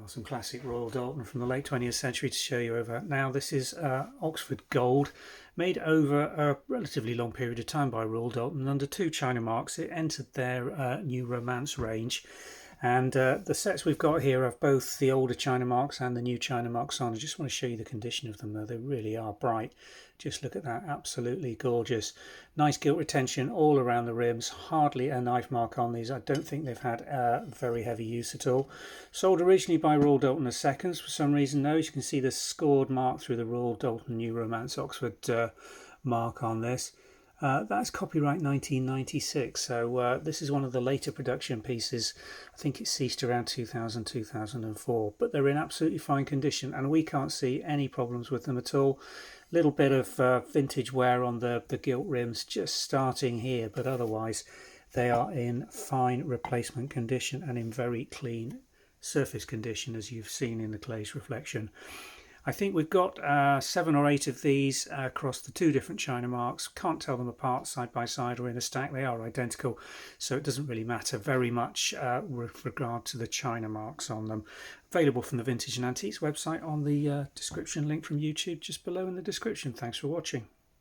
Well, some classic Royal Doulton from the late 20th century to show you over. Now this is Oxford Gold, made over a relatively long period of time by Royal Doulton under 2 China marks. It entered their new Romance range, and the sets we've got here have both the older China marks and the new China marks on. I just want to show you the condition of them, though. They really are bright. Just look at that, absolutely gorgeous. Nice gilt retention all around the rims, hardly a knife mark on these. I don't think they've had very heavy use at all. Sold originally by Royal Doulton as seconds for some reason, though. As you can see, the scored mark through the Royal Doulton New Romance Oxford mark on this. That's copyright 1996, so this is one of the later production pieces. I think it ceased around 2000, 2004, but they're in absolutely fine condition and we can't see any problems with them at all. Little bit of vintage wear on the gilt rims just starting here, but otherwise they are in fine replacement condition and in very clean surface condition, as you've seen in the glaze reflection. I think we've got 7 or 8 of these across the 2 different China marks. Can't tell them apart side by side or in a stack. They are identical, so it doesn't really matter very much with regard to the China marks on them. Available from the Vintage and Antiques website on the description link from YouTube just below in the description. Thanks for watching.